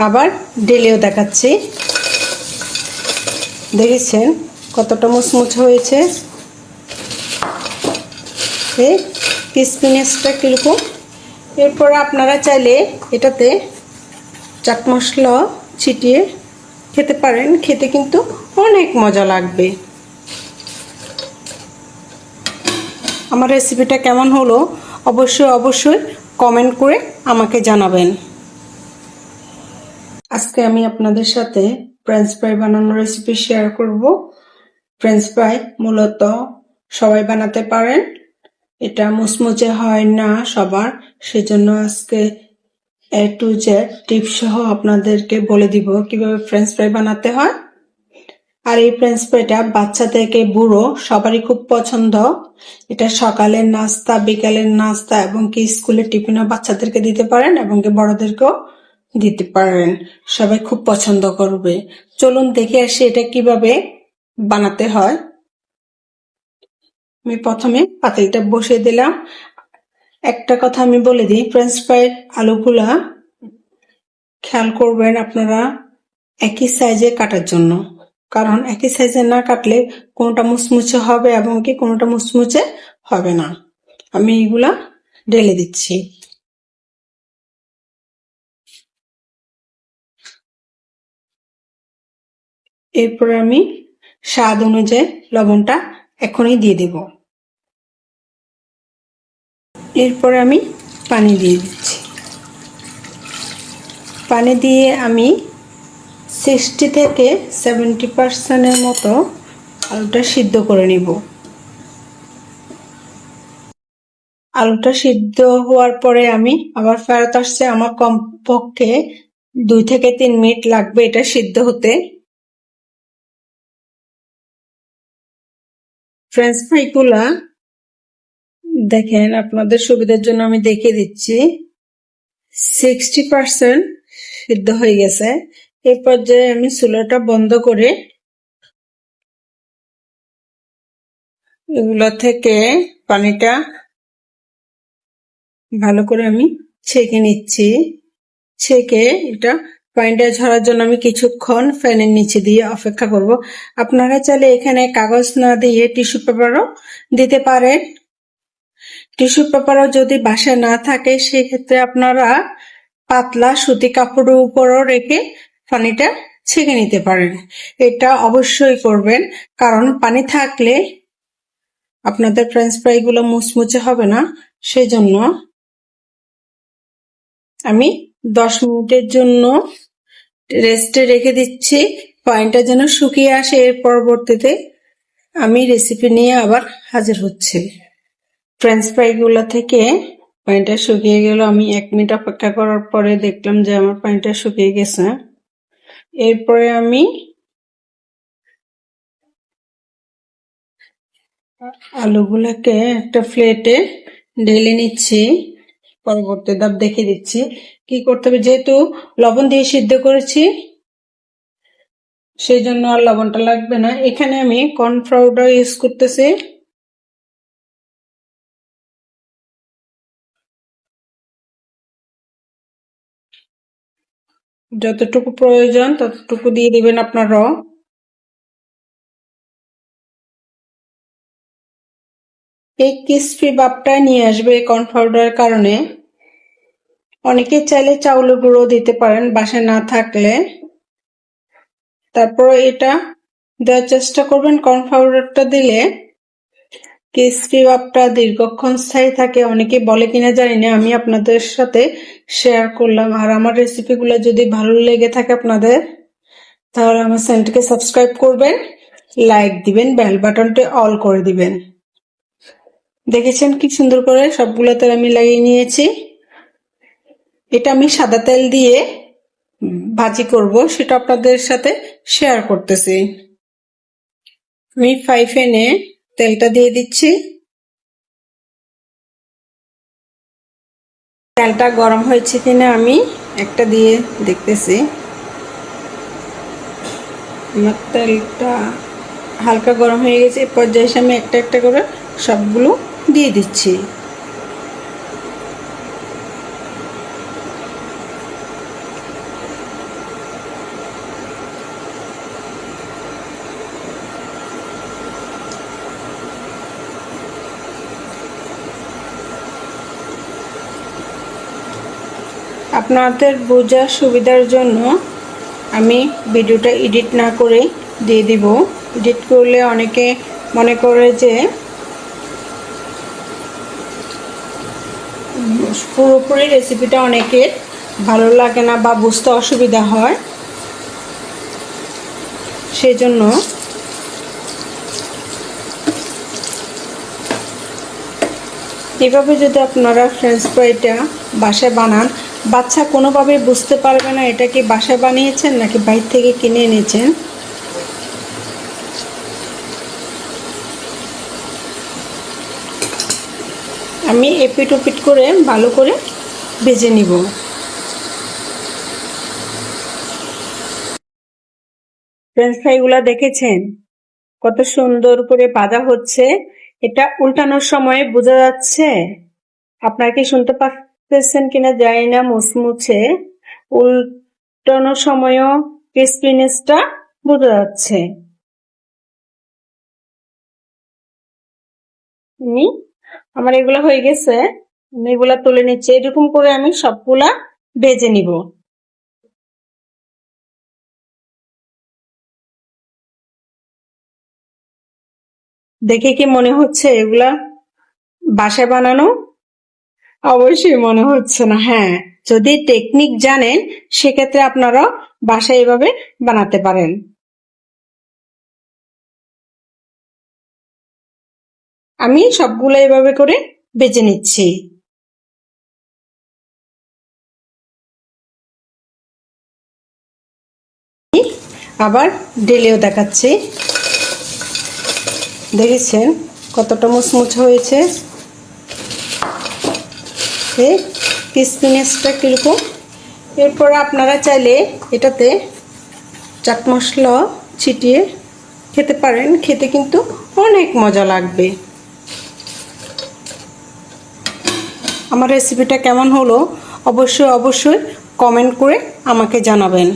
আবার ঢেলেও দেখাচ্ছি। দেখেছেন কতটা মুচমুচে হয়েছে, এই ক্রিসপিনেসটা কীরকম। এরপর আপনারা চাইলে এটাতে চাট মশলা ছিটিয়ে খেতে পারেন, খেতে কিন্তু অনেক মজা লাগবে। আমার রেসিপিটা কেমন হলো অবশ্যই কমেন্ট করে আমাকে জানাবেন। আজকে আমি আপনাদের সাথে ফ্রেঞ্চ ফ্রাই বানানোর রেসিপি শেয়ার করব। ফ্রেঞ্চ ফ্রাই মূলত সবাই বানাতে পারেন, এটা মুচমুচে হয় না সবার, সেজন্য আজকে A to Z টিপস সহ আপনাদেরকে বলে দিব কিভাবে ফ্রেঞ্চ ফ্রাই বানাতে হয়। আর এই ফ্রেঞ্চ ফ্রাইটা বাচ্চা থেকে বুড়ো সবারই খুব পছন্দ। এটা সকালের নাস্তা, বিকালের নাস্তা এবং কি স্কুলের টিফিনও বাচ্চাদেরকে দিতে পারেন এবং কি বড়দেরকেও দিতে পারেন, সবাই খুব পছন্দ করবে। চলুন দেখে আসি এটা কিভাবে বানাতে হয়। আমি প্রথমে পাতিলটা বসিয়ে দিলাম। একটা কথা আমি বলে দিই, ফ্রেঞ্চ ফ্রাইয়ের আলুগুলা খেয়াল করবেন আপনারা একই সাইজে কাটার জন্য, কারণ একই সাইজে না কাটলে কোনোটা মুচমুচে হবে এবং কি কোনোটা মুচমুচে হবে না। আমি এগুলা ঢেলে দিচ্ছি। এরপর আমি স্বাদ অনুযায়ী লবণটা এখনই দিয়ে দেব। এরপর আমি পানি দিয়ে দিচ্ছি। পানি দিয়ে আমি 60 থেকে 70% মতো আলুটা সিদ্ধ করে নিব। আলুটা সিদ্ধ হওয়ার পরে আমি আবার ফেরত আসছে, আমার কমপক্ষে 2 থেকে 3 মিনিট লাগবে এটা সিদ্ধ হতে। ফ্রেঞ্চ ফ্রাইগুলা দেখেন আপনাদের সুবিধার জন্য আমি দেখিয়ে দিচ্ছি, 60% সিদ্ধ হয়ে গেছে। এই পর্যায়ে আমি চুলাটা বন্ধ করে এগুলো থেকে পানিটা ভালো করে আমি ছেঁকে নিচ্ছি। ছেঁকে এটা পানিটা ঝরার জন্য আমি কিছুক্ষণ ফ্যানের নিচে দিয়ে অপেক্ষা করব। আপনারা চাইলে এখানে কাগজ না দিয়ে টিস্যু পেপারও দিতে পারেন। টিস্যু পেপারও যদি বাসায় না থাকে সেক্ষেত্রে আপনারা পাতলা সুতি কাপড়ের উপরও রেখে পানিটা ছেঁকে নিতে পারেন। এটা অবশ্যই করবেন, কারণ পানি থাকলে আপনাদের ফ্রেঞ্চ ফ্রাইগুলো মুচমুচে হবে না। সেজন্য আমি 10 মিনিটের জন্য রেস্টে রেখে দিচ্ছি, পানিটা যেন শুকিয়ে আসে। এর পরবর্তীতে আমি রেসিপি নিয়ে আবার হাজির হচ্ছি। ফ্রেঞ্চ ফ্রাইগুলো থেকে পানিটা শুকিয়ে গেল। আমি 1 মিনিট অপেক্ষা করার পরে দেখলাম যে আমার পানিটা শুকিয়ে গেছে। এরপরে আমি আলুগুলোকে একটা প্লেটে ঢেলে নিচ্ছি। পরবর্তী ধাপ দেখিয়ে দিচ্ছি কি করতে হবে। যেহেতু লবণ দিয়ে সিদ্ধ করেছি সেই জন্য আর লবণটা লাগবে না। এখানে আমি কর্নফ্লাওয়ার ইউজ করতেছি। যতটুকু প্রয়োজন ততটুকু দিয়ে দিবেন আপনারাও। এই ক্রিসপি ভাবটা নিয়ে আসবে কর্নফ্লাওয়ারের কারণে। অনেকে চাইলে চাউলের গুঁড়ো দিতে পারেন বাসায় না থাকলে। তারপর এটা দেওয়ার চেষ্টা করবেন। কর্নফ্লাওয়ারটা দিলে ক্রিসপি ভাবটা দীর্ঘক্ষণ স্থায়ী থাকে। অনেকে বলে কিনা জানি না, আমি আপনাদের সাথে শেয়ার করলাম। আর আমার রেসিপিগুলো যদি ভালো লেগে থাকে আপনাদের, তাহলে আমার চ্যানেলটিকে সাবস্ক্রাইব করবেন, লাইক দিবেন, বেল বাটনটি অল করে দিবেন। দেখেছেন কি সুন্দর করে সবগুলো তেল আমি লাগিয়ে নিয়েছি। এটা আমি সাদা তেল দিয়ে ভাজি করব, সেটা আপনাদের সাথে শেয়ার করতেছি। আমি ফ্রাই প্যানে তেলটা দিয়ে দিচ্ছি। তেলটা গরম হয়েছে কিনা আমি একটা দিয়ে দেখতেছি। আমার তেলটা হালকা গরম হয়ে গেছে। এ পর্যায়ে আমি একটা একটা করে সবগুলো দিয়ে দিচ্ছি। আপনাদের বোঝার সুবিধার জন্য আমি ভিডিওটা এডিট না করে দিয়ে দিব। এডিট করলে অনেকে মনে করে যে পুরোপুরি রেসিপিটা অনেকের ভালো লাগে না বা বুঝতে অসুবিধা হয়, সেজন্য এভাবে যদি আপনারা ফ্রেঞ্চ ফ্রাইটা বাসায় বানান, বাচ্চা কোনোভাবে বুঝতে পারবে না এটা কি বাসায় বানিয়েছেন নাকি বাইরে থেকে কিনে এনেছেন। আমি এপিট ওপিট করে ভালো করে ভেজে নিব। ফ্রেঞ্চ ফ্রাইগুলো দেখেছেন কত সুন্দর করে ভাজা হচ্ছে, এটা উল্টানোর সময় বোঝা যাচ্ছে। আপনারা কি শুনতে পাচ্ছেন কিনা জানি না, মুচমুচে উল্টানোর সময়ও ক্রিসপিনেসটা বোঝা যাচ্ছে। আমার এগুলা হয়ে গেছে, আমি এগুলা তুলে নিচ্ছি। এরকম করে আমি সবগুলা ভেজে নিব। দেখে কি মনে হচ্ছে এগুলা বাসায় বানানো? অবশ্যই মনে হচ্ছে না। হ্যাঁ, যদি টেকনিক জানেন সেক্ষেত্রে আপনারা বাসায় এভাবে বানাতে পারেন। আমি সবগুলো এভাবে করে ভেজে নিচ্ছি। আবার ঢেলেও দেখাচ্ছি। দেখেছেন কতটা মুচমুচ হয়েছে, ক্রিসপিনেসটা কিরকম। এরপর আপনারা চাইলে এটাতে চাট মশলা ছিটিয়ে খেতে পারেন, খেতে কিন্তু অনেক মজা লাগবে। আমার রেসিপিটা কেমন হলো অবশ্যই কমেন্ট করে আমাকে জানাবেন।